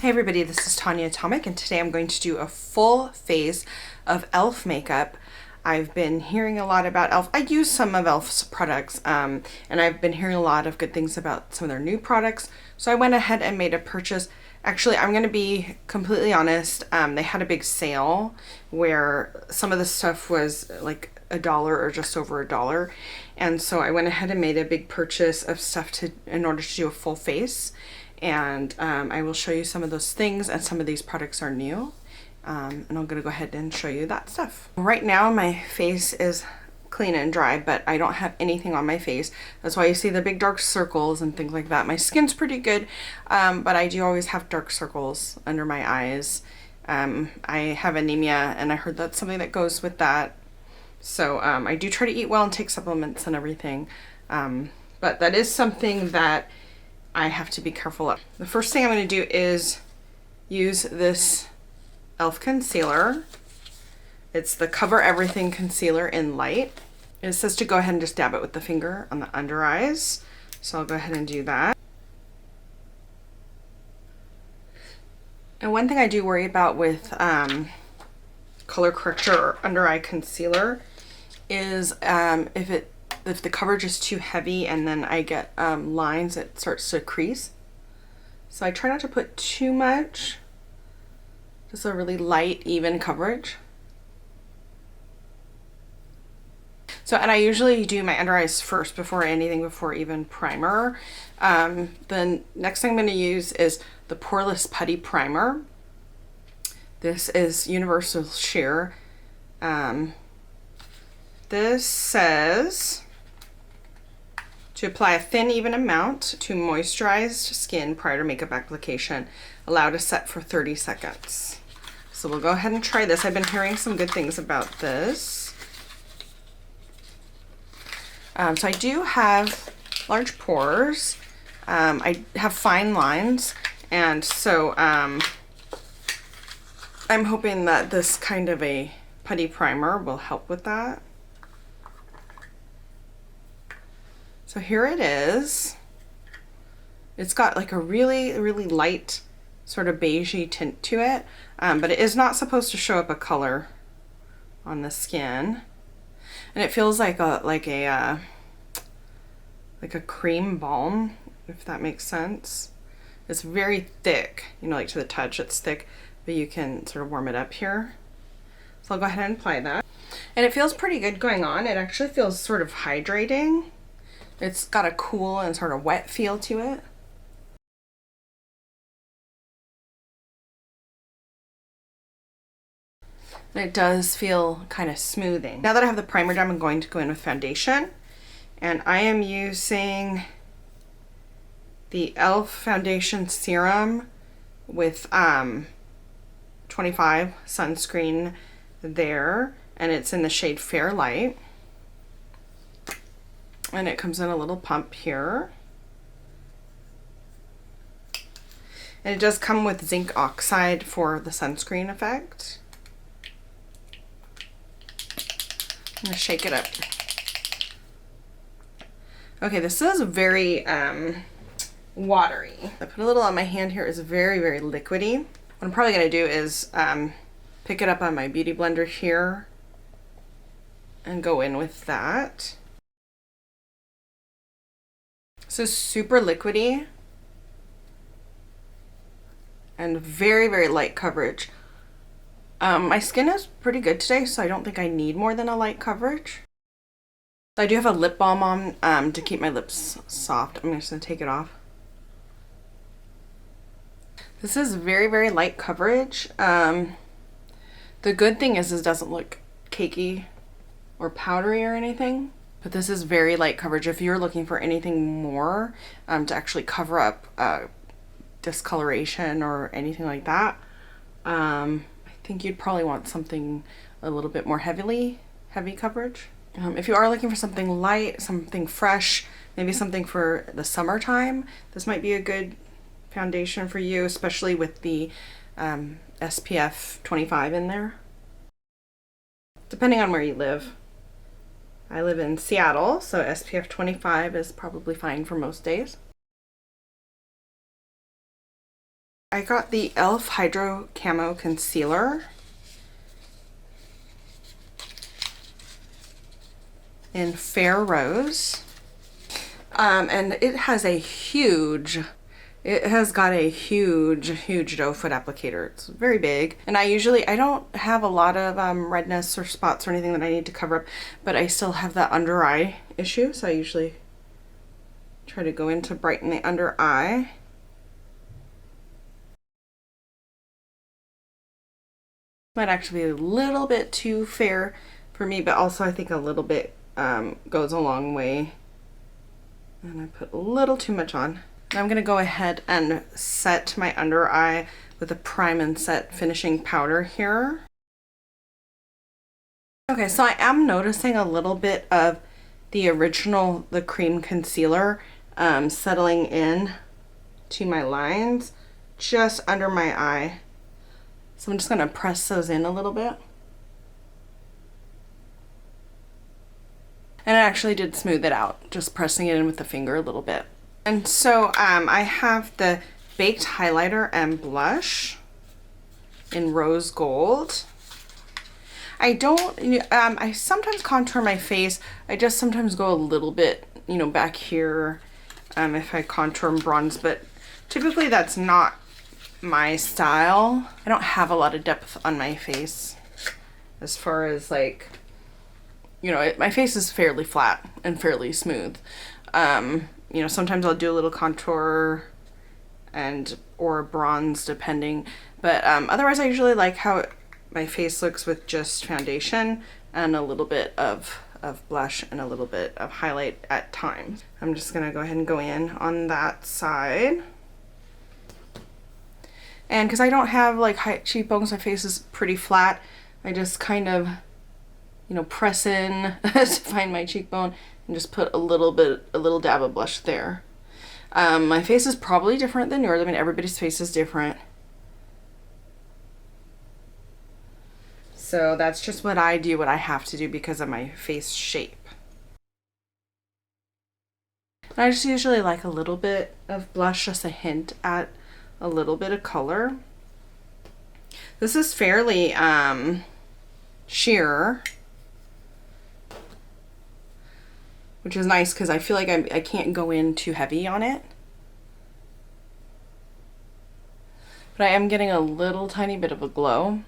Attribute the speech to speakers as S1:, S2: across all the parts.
S1: Hey everybody, this is Tanya Atomic, and today I'm going to do a full face of e.l.f. makeup. I've been hearing a lot about e.l.f. I use some of e.l.f.'s products, and I've been hearing a lot of good things about some of their new products. So I went ahead and made a purchase. Actually, I'm going to be completely honest. They had a big sale where some of the stuff was like $1 or just over $1. And so I went ahead and made a big purchase of stuff in order to do a full face. And I will show you some of those things, and some of these products are new. And I'm gonna go ahead and show you that stuff. Right now my face is clean and dry, but I don't have anything on my face. That's why you see the big dark circles and things like that. My skin's pretty good, but I do always have dark circles under my eyes. I have anemia, and I heard that's something that goes with that. So I do try to eat well and take supplements and everything. But that is something that I have to be careful of. The first thing I'm going to do is use this e.l.f. concealer. It's the Cover Everything Concealer in Light. It says to go ahead and just dab it with the finger on the under eyes. So I'll go ahead and do that. And one thing I do worry about with color corrector or under eye concealer is if the coverage is too heavy and then I get lines, it starts to crease. So I try not to put too much, just a really light, even coverage. So, and I usually do my under eyes first before anything, before even primer. The next thing I'm going to use is the Poreless Putty Primer. This is Universal Sheer. This says to apply a thin, even amount to moisturized skin prior to makeup application. Allow to set for 30 seconds. So we'll go ahead and try this. I've been hearing some good things about this. So I do have large pores. I have fine lines, and so I'm hoping that this kind of a putty primer will help with that. So here it is. It's got like a really, really light sort of beigey tint to it, but it is not supposed to show up a color on the skin. And it feels like a cream balm, if that makes sense. It's very thick, you know, like to the touch it's thick, but you can sort of warm it up here. So I'll go ahead and apply that. And it feels pretty good going on. It actually feels sort of hydrating. It's got a cool and sort of wet feel to it. And it does feel kind of smoothing. Now that I have the primer done, I'm going to go in with foundation. And I am using the e.l.f. Foundation Serum with 25 sunscreen there. And it's in the shade Fair Light. And it comes in a little pump here. And it does come with zinc oxide for the sunscreen effect. I'm gonna shake it up. Okay, this is very watery. I put a little on my hand here. It's very, very liquidy. What I'm probably gonna do is pick it up on my beauty blender here and go in with that. So super liquidy and very, very light coverage. My skin is pretty good today, so I don't think I need more than a light coverage. I do have a lip balm on to keep my lips soft. I'm just gonna take it off. This is very, very light coverage. The good thing is this doesn't look cakey or powdery or anything. But this is very light coverage. If you're looking for anything more to actually cover up discoloration or anything like that, I think you'd probably want something a little bit more heavy coverage. If you are looking for something light, something fresh, maybe something for the summertime, this might be a good foundation for you, especially with the SPF 25 in there. Depending on where you live. I live in Seattle, so SPF 25 is probably fine for most days. I got the e.l.f. Hydro Camo Concealer in Fair Rose. And it has a huge, it has got a huge doe foot applicator. It's very big. And I don't have a lot of redness or spots or anything that I need to cover up, but I still have that under eye issue. So I usually try to go in to brighten the under eye. Might actually be a little bit too fair for me, but also I think a little bit goes a long way. And I put a little too much on. Now I'm gonna go ahead and set my under eye with a Prime and Set finishing powder here. Okay, so I am noticing a little bit of the original, the cream concealer settling in to my lines just under my eye. So I'm just gonna press those in a little bit. And it actually did smooth it out, just pressing it in with the finger a little bit. And so I have the Baked Highlighter and Blush in Rose Gold. I sometimes contour my face. I just sometimes go a little bit, you know, back here if I contour and bronze, but typically that's not my style. I don't have a lot of depth on my face as far as like, you know, my face is fairly flat and fairly smooth. You know, sometimes I'll do a little contour or bronze depending, but otherwise I usually like how my face looks with just foundation and a little bit of blush and a little bit of highlight at times. I'm just gonna go ahead and go in on that side. And because I don't have like high cheekbones, my face is pretty flat, I just kind of, you know, press in to find my cheekbone and just put a little dab of blush there. My face is probably different than yours. I mean, everybody's face is different. So that's just what I do, what I have to do because of my face shape. And I just usually like a little bit of blush, just a hint at a little bit of color. This is fairly sheer, which is nice because I feel like I can't go in too heavy on it. But I am getting a little tiny bit of a glow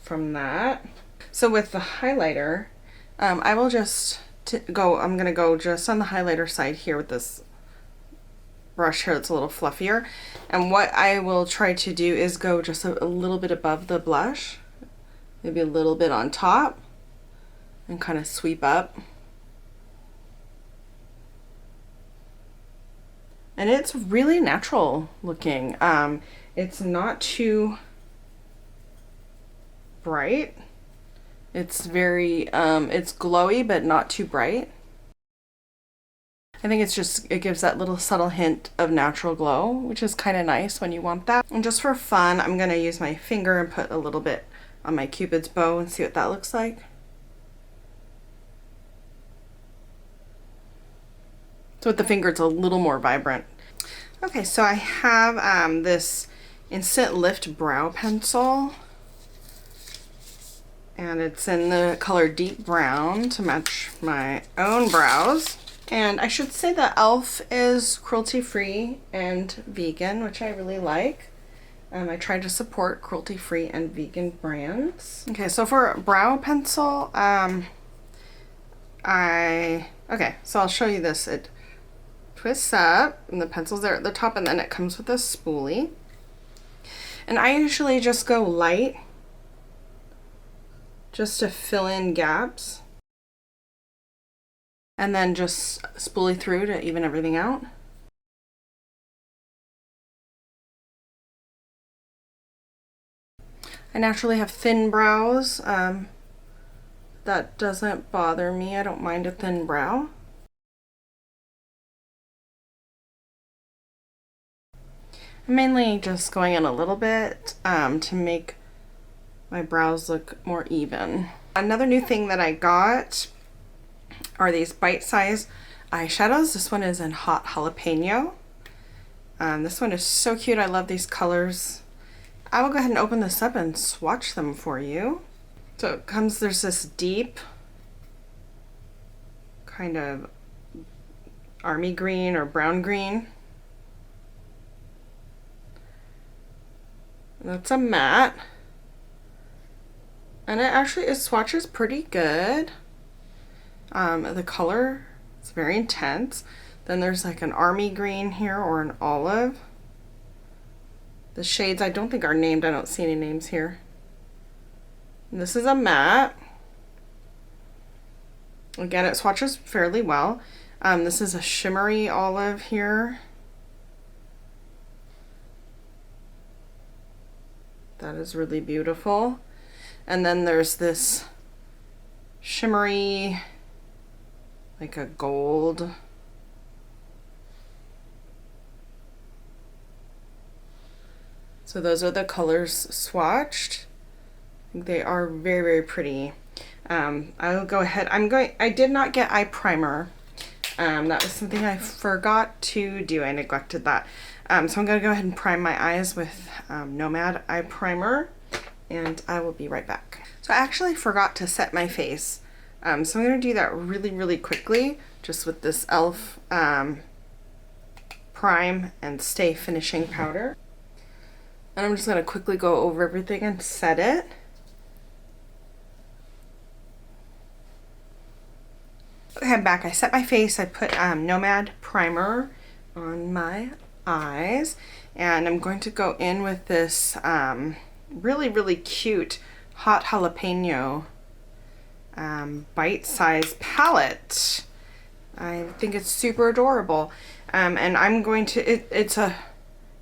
S1: from that. So with the highlighter, I will just I'm gonna go just on the highlighter side here with this brush here that's a little fluffier. And what I will try to do is go just a little bit above the blush, maybe a little bit on top, and kind of sweep up. And it's really natural looking. It's not too bright. It's very, it's glowy, but not too bright. I think it gives that little subtle hint of natural glow, which is kind of nice when you want that. And just for fun, I'm gonna use my finger and put a little bit on my Cupid's bow and see what that looks like. So with the finger, it's a little more vibrant. Okay, so I have this Instant Lift Brow Pencil. And it's in the color Deep Brown to match my own brows. And I should say that e.l.f. is cruelty-free and vegan, which I really like. I try to support cruelty-free and vegan brands. Okay, so for a brow pencil, so I'll show you this. It twists up and the pencil's there at the top, and then it comes with a spoolie. And I usually just go light just to fill in gaps. And then just spoolie through to even everything out. I naturally have thin brows. That doesn't bother me. I don't mind a thin brow. I'm mainly just going in a little bit to make my brows look more even. Another new thing that I got are these bite-size eyeshadows. This one is in Hot Jalapeno. This one is so cute. I love these colors. I will go ahead and open this up and swatch them for you. So it comes, there's this deep kind of army green or brown green. That's a matte. And it swatches pretty good. The color is very intense. Then there's like an army green here or an olive. The shades I don't think are named. I don't see any names here. And this is a matte. Again, it swatches fairly well. This is a shimmery olive here. That is really beautiful. And then there's this shimmery, like a gold. So those are the colors swatched. I think they are very, very pretty. I'll go ahead. I did not get eye primer. That was something I forgot to do. I neglected that. So I'm gonna go ahead and prime my eyes with Nomad eye primer, and I will be right back. So I actually forgot to set my face. So I'm gonna do that really, really quickly, just with this e.l.f. Prime and Stay Finishing Powder. And I'm just gonna quickly go over everything and set it. Okay, I'm back. I set my face. I put Nomad primer on my eyes, and I'm going to go in with this really, really cute Hot Jalapeno bite-sized palette. I think it's super adorable. And I'm going to, it's a,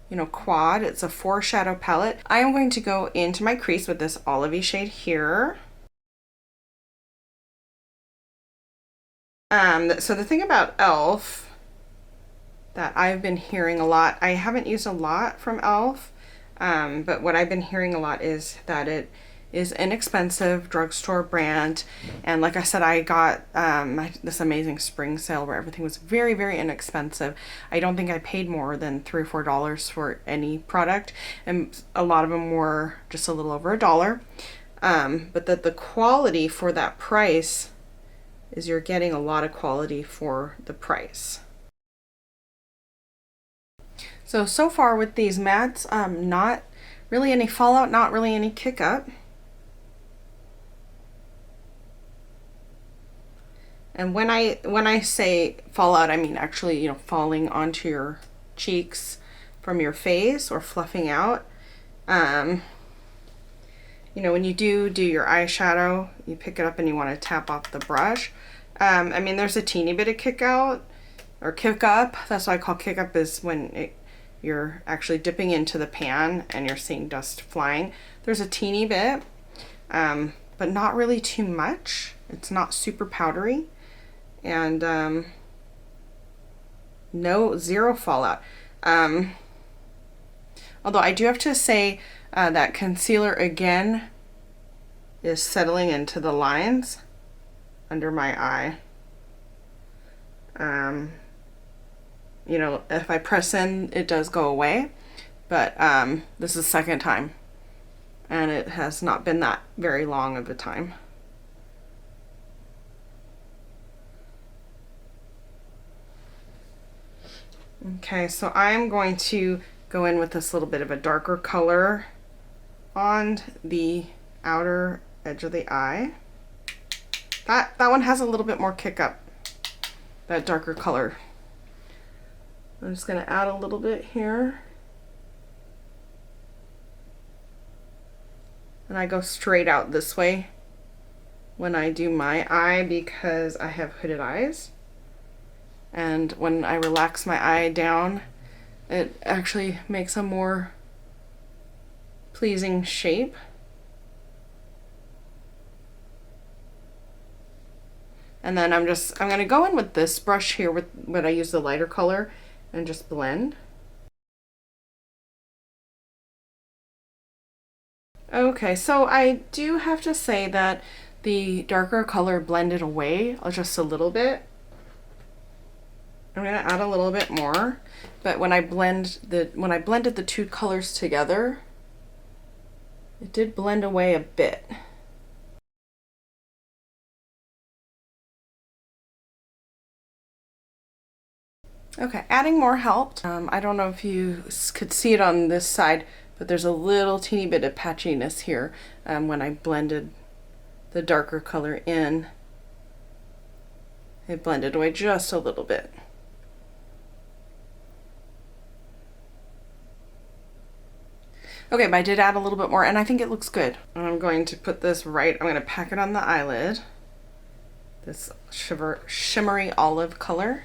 S1: you know, quad. It's a 4-shadow palette. I am going to go into my crease with this olivey shade here. So the thing about e.l.f. that I've been hearing a lot, I haven't used a lot from e.l.f., but what I've been hearing a lot is that it is inexpensive drugstore brand. And like I said, I got this amazing spring sale where everything was very, very inexpensive. I don't think I paid more than $3 or $4 for any product, and a lot of them were just a little over $1. But that the quality for that price is you're getting a lot of quality for the price. So far with these mattes, not really any fallout, not really any kick up. And when I say fallout, I mean actually, you know, falling onto your cheeks from your face or fluffing out. You know, when you do your eyeshadow, you pick it up and you want to tap off the brush. I mean, there's a teeny bit of kick out or kick up. That's what I call kick up, is when you're actually dipping into the pan and you're seeing dust flying. There's a teeny bit, but not really too much. It's not super powdery, and zero fallout. Although I do have to say that concealer again is settling into the lines under my eye. You know, if I press in, it does go away, but this is the second time, and it has not been that very long of a time. Okay, so I'm going to go in with this little bit of a darker color on the outer edge of the eye. That one has a little bit more kick up, that darker color. I'm just going to add a little bit here. And I go straight out this way when I do my eye because I have hooded eyes. And when I relax my eye down, it actually makes a more pleasing shape. And then I'm going to go in with this brush here with what I use the lighter color and just blend. Okay, so I do have to say that the darker color blended away just a little bit. I'm going to add a little bit more. but when I blended the two colors together, it did blend away a bit. Okay, adding more helped. I don't know if you could see it on this side, but there's a little teeny bit of patchiness here when I blended the darker color in. It blended away just a little bit. Okay, but I did add a little bit more, and I think it looks good. And I'm going to put this I'm going to pack it on the eyelid. This shimmery olive color.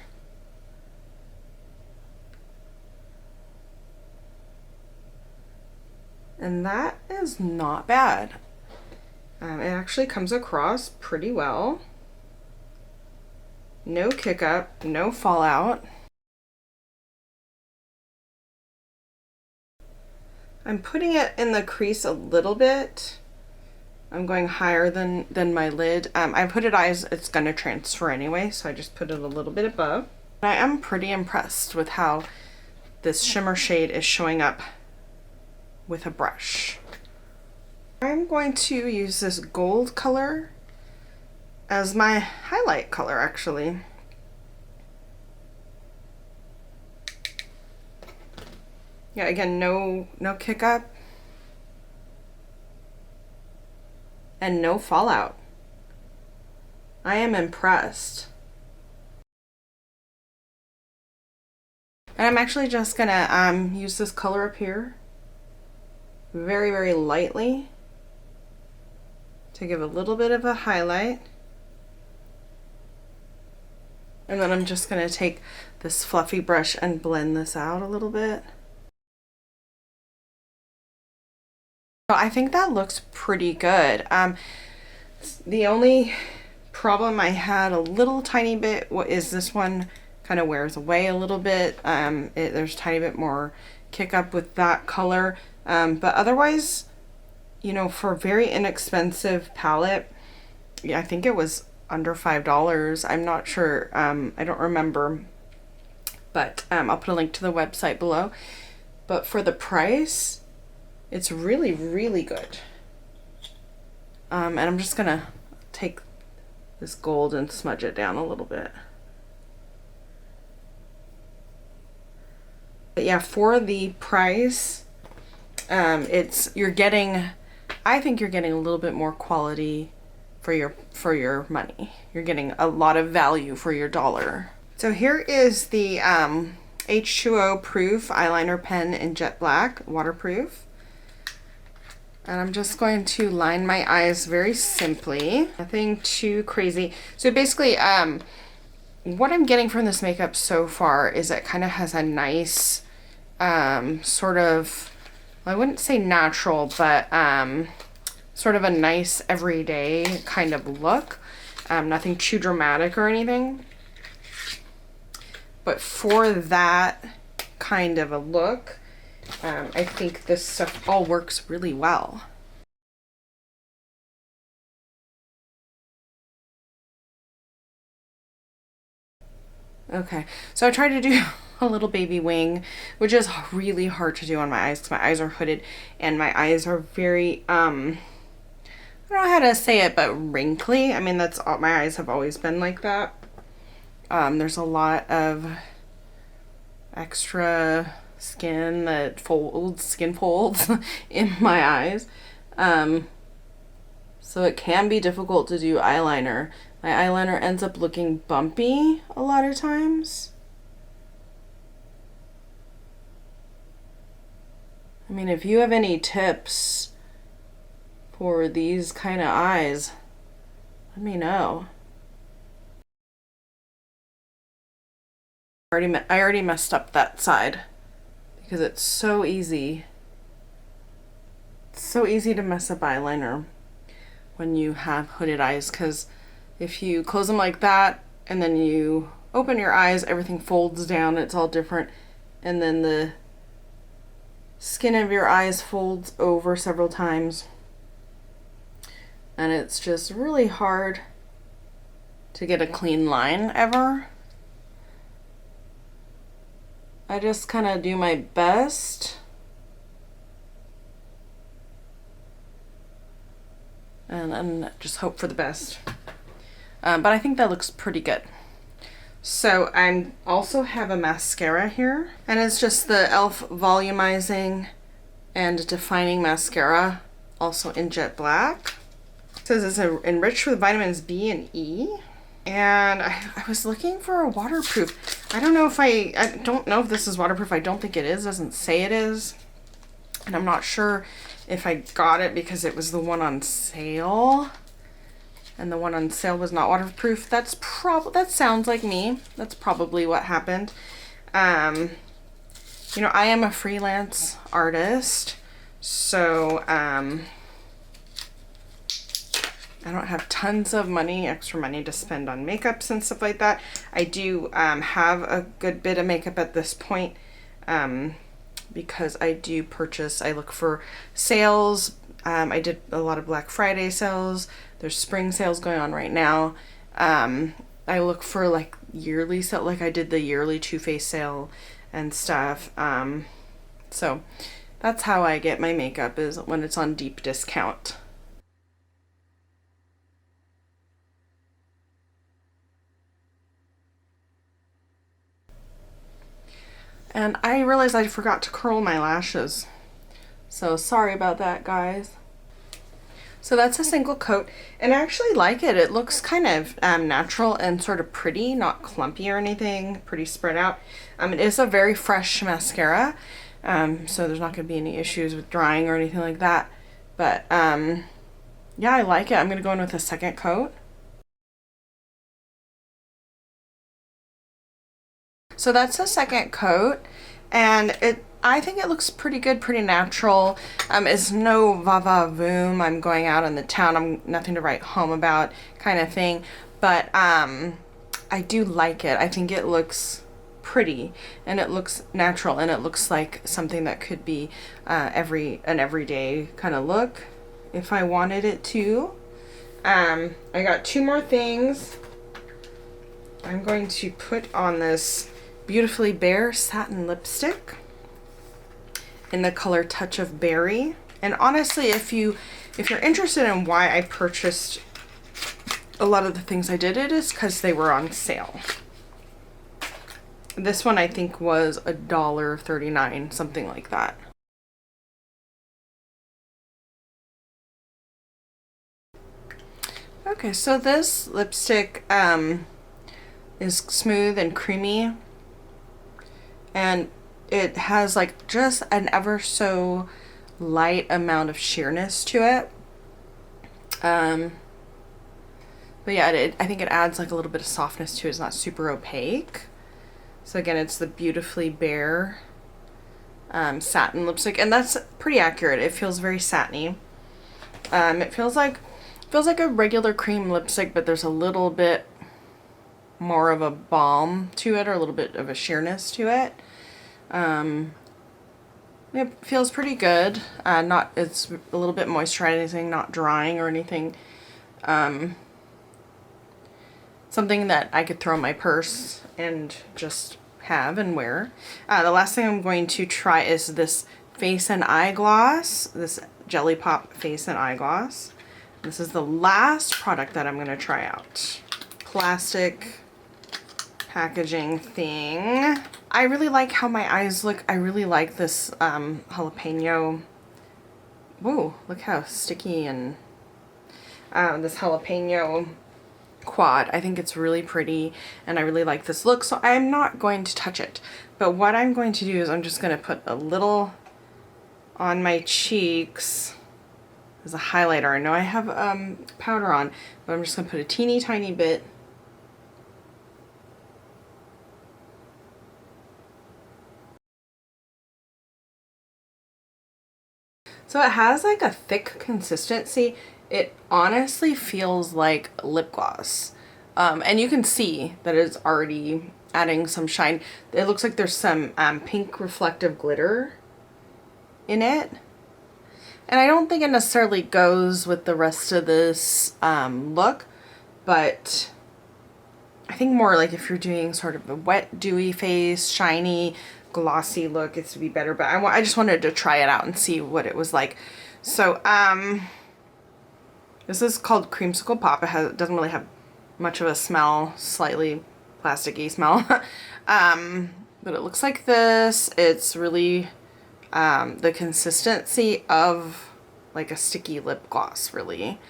S1: And that is not bad. It actually comes across pretty well. No kick up, no fallout. I'm putting it in the crease a little bit. I'm going higher than my lid. I've hooded eyes, it's gonna transfer anyway, so I just put it a little bit above. I am pretty impressed with how this shimmer shade is showing up with a brush. I'm going to use this gold color as my highlight color, actually. Yeah, again, no kick up and no fallout. I am impressed. And I'm actually just gonna use this color up here very, very lightly to give a little bit of a highlight. And then I'm just gonna take this fluffy brush and blend this out a little bit. I think that looks pretty good. The only problem I had a little tiny bit is this one kind of wears away a little bit. There's a tiny bit more kick up with that color. But otherwise, you know, for a very inexpensive palette, yeah, I think it was under $5. I'm not sure. I don't remember, but I'll put a link to the website below. But for the price, it's really, really good. And I'm just gonna take this gold and smudge it down a little bit. But yeah, for the price, you're getting, I think you're getting a little bit more quality for your money. You're getting a lot of value for your dollar. So here is the H2O proof eyeliner pen in jet black, waterproof. And I'm just going to line my eyes very simply, nothing too crazy. So basically, what I'm getting from this makeup so far is it kind of has a nice sort of, well, I wouldn't say natural, but sort of a nice everyday kind of look. Nothing too dramatic or anything. But for that kind of a look, I think this stuff all works really well. Okay, so I tried to do a little baby wing, which is really hard to do on my eyes because my eyes are hooded and my eyes are very, I don't know how to say it, but wrinkly. I mean, that's all, my eyes have always been like that. There's a lot of extra skin that skin folds in my eyes. So it can be difficult to do eyeliner. My eyeliner ends up looking bumpy a lot of times. I mean, if you have any tips for these kind of eyes, let me know. I already messed up that side because it's so easy. It's so easy to mess up eyeliner when you have hooded eyes, because if you close them like that and then you open your eyes, everything folds down, it's all different, and then the skin of your eyes folds over several times, and it's just really hard to get a clean line ever. I just kind of do my best. And just hope for the best. But I think that looks pretty good. So I also have a mascara here, and it's just the e.l.f. Volumizing and Defining Mascara, also in jet black. It says it's enriched with vitamins B and E. And I was looking for a waterproof. I don't know if this is waterproof. I don't think it is. It doesn't say it is. And I'm not sure if I got it because it was the one on sale. And the one on sale was not waterproof. That sounds like me. That's probably what happened. You know, I am a freelance artist, so I don't have tons of money, extra money to spend on makeups and stuff like that. I do have a good bit of makeup at this point because I do purchase, I look for sales. I did a lot of Black Friday sales. There's spring sales going on right now. I look for like yearly sale, like I did the yearly Too Faced sale and stuff. So that's how I get my makeup, is when it's on deep discount. And I realized I forgot to curl my lashes. So sorry about that, guys. So that's a single coat, and I actually like it. It looks kind of natural and sort of pretty, not clumpy or anything, pretty spread out. It is a very fresh mascara, so there's not going to be any issues with drying or anything like that. But yeah, I like it. I'm going to go in with a second coat. So that's the second coat, and I think it looks pretty good, pretty natural. It's no va-va-voom, I'm going out in the town, I'm nothing to write home about kind of thing. But I do like it. I think it looks pretty, and it looks natural, and it looks like something that could be an everyday kind of look if I wanted it to. I got two more things. I'm going to put on this Beautifully Bare satin lipstick in the color Touch of Berry. And honestly, if you're interested in why I purchased a lot of the things I did, it is because they were on sale. This one I think was $1.39, something like that. Okay, so this lipstick is smooth and creamy, and it has like just an ever so light amount of sheerness to it. But yeah, I think it adds like a little bit of softness to it. It's not super opaque. So again, it's the Beautifully Bare satin lipstick, and that's pretty accurate. It feels very satiny. It feels like a regular cream lipstick, but there's a little bit more of a balm to it, or a little bit of a sheerness to it. It feels pretty good. It's a little bit moisturizing, not drying or anything. Something that I could throw in my purse and just have and wear. The last thing I'm going to try is this face and eye gloss, this Jelly Pop face and eye gloss. This is the last product that I'm going to try out. Plastic packaging thing. I really like how my eyes look. I really like this jalapeno. Whoa, look how sticky, and this jalapeno quad. I think it's really pretty, and I really like this look, so I'm not going to touch it. But what I'm going to do is I'm just going to put a little on my cheeks as a highlighter. I know I have powder on, but I'm just going to put a teeny tiny bit. So it has like a thick consistency. It honestly feels like lip gloss. And you can see that it's already adding some shine. It looks like there's some pink reflective glitter in it. And I don't think it necessarily goes with the rest of this look, but I think more like if you're doing sort of a wet, dewy face, shiny, glossy look. It's to be better, but I just wanted to try it out and see what it was like. So, this is called Creamsicle Pop. It doesn't really have much of a smell, slightly plasticky smell. But it looks like this. It's really the consistency of like a sticky lip gloss, really.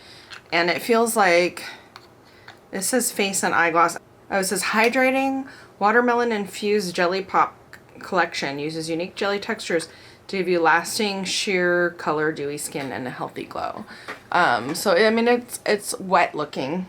S1: And it feels like, this says face and eye gloss. Oh, it says hydrating watermelon infused jelly pop collection. Uses unique jelly textures to give you lasting sheer color, dewy skin, and a healthy glow. So I mean, it's wet looking.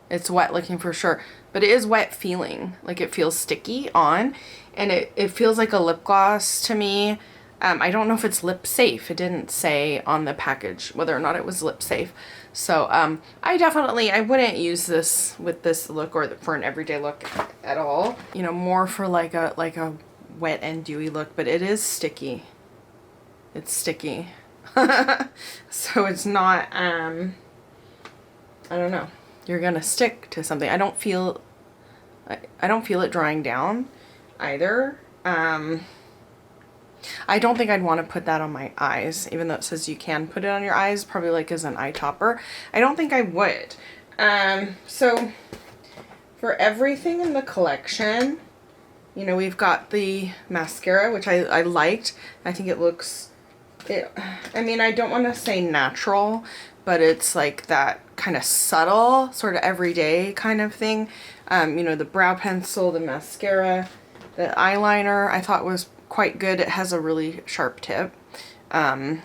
S1: It's wet looking for sure, but it is wet feeling. Like it feels sticky on, and it feels like a lip gloss to me. I don't know if it's lip safe. It didn't say on the package whether or not it was lip safe. So I wouldn't use this with this look or for an everyday look at all. You know, more for like a wet and dewy look, but it is sticky. It's sticky. So it's not, I don't know. You're gonna stick to something. I don't feel it drying down either. I don't think I'd want to put that on my eyes, even though it says you can put it on your eyes, probably like as an eye topper. I don't think I would. So for everything in the collection, you know, we've got the mascara, which I liked. I think it looks, I mean, I don't want to say natural, but it's like that kind of subtle, sort of everyday kind of thing. You know, the brow pencil, the mascara, the eyeliner, I thought was quite good. It has a really sharp tip. And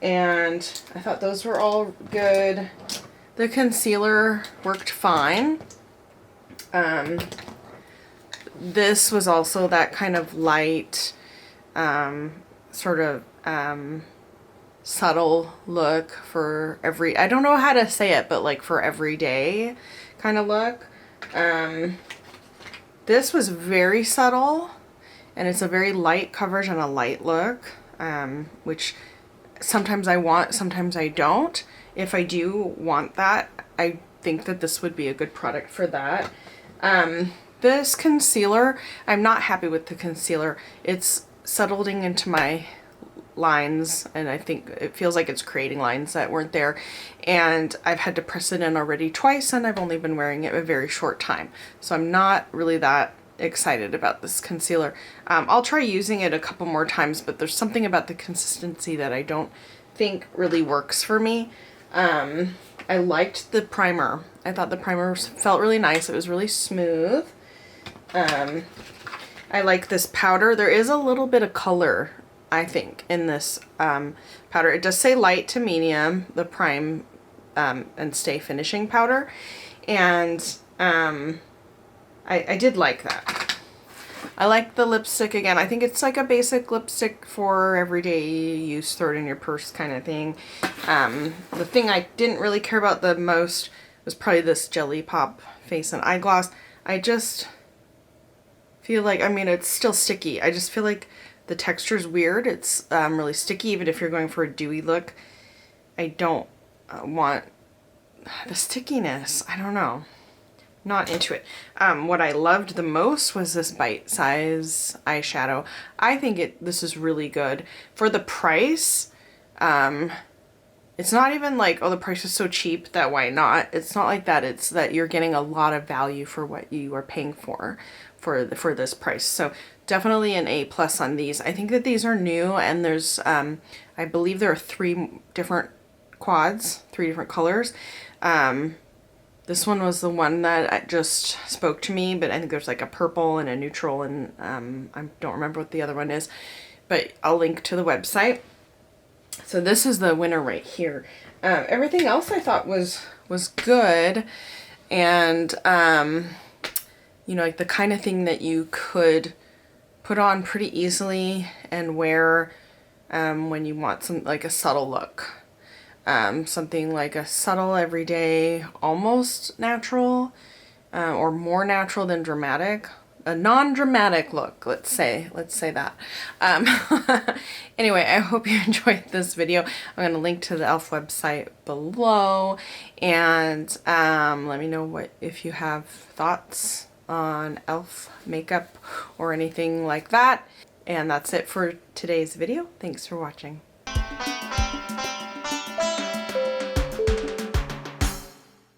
S1: I thought those were all good. The concealer worked fine. This was also that kind of light, sort of subtle look for I don't know how to say it, but like for everyday kind of look. This was very subtle, and it's a very light coverage and a light look, which sometimes I want, sometimes I don't. If I do want that, I think that this would be a good product for that. This concealer, I'm not happy with the concealer. It's settling into my lines, and I think it feels like it's creating lines that weren't there, and I've had to press it in already twice, and I've only been wearing it a very short time, so I'm not really that excited about this concealer. I'll try using it a couple more times, but there's something about the consistency that I don't think really works for me. I liked the primer. I thought the primer felt really nice. It was really smooth. I like this powder. There is a little bit of color, I think, in this powder. It does say light to medium, the prime and stay finishing powder, and I did like that. I like the lipstick again. I think it's like a basic lipstick for everyday use, throw it in your purse kind of thing. The thing I didn't really care about the most was probably this Jelly Pop face and eye gloss. I just feel like, I mean, it's still sticky. I just feel like the texture's weird. It's really sticky, even if you're going for a dewy look. I don't want the stickiness. I don't know. Not into it. What I loved the most was this Bite Size eyeshadow. I think this is really good. For the price, it's not even like, oh, the price is so cheap that why not? It's not like that. It's that you're getting a lot of value for what you are paying for this price. So definitely an A+ on these. I think that these are new, and there's, I believe there are 3 different quads, 3 different colors. This one was the one that just spoke to me, but I think there's like a purple and a neutral, and I don't remember what the other one is, but I'll link to the website. So this is the winner right here. Everything else I thought was good, and you know, like the kind of thing that you could put on pretty easily and wear when you want some, like a subtle look. Something like a subtle, everyday, almost natural, or more natural than dramatic. A non-dramatic look, let's say that. Anyway, I hope you enjoyed this video. I'm going to link to the e.l.f. website below, and let me know if you have thoughts on elf makeup or anything like that. And that's it for today's video. Thanks for watching.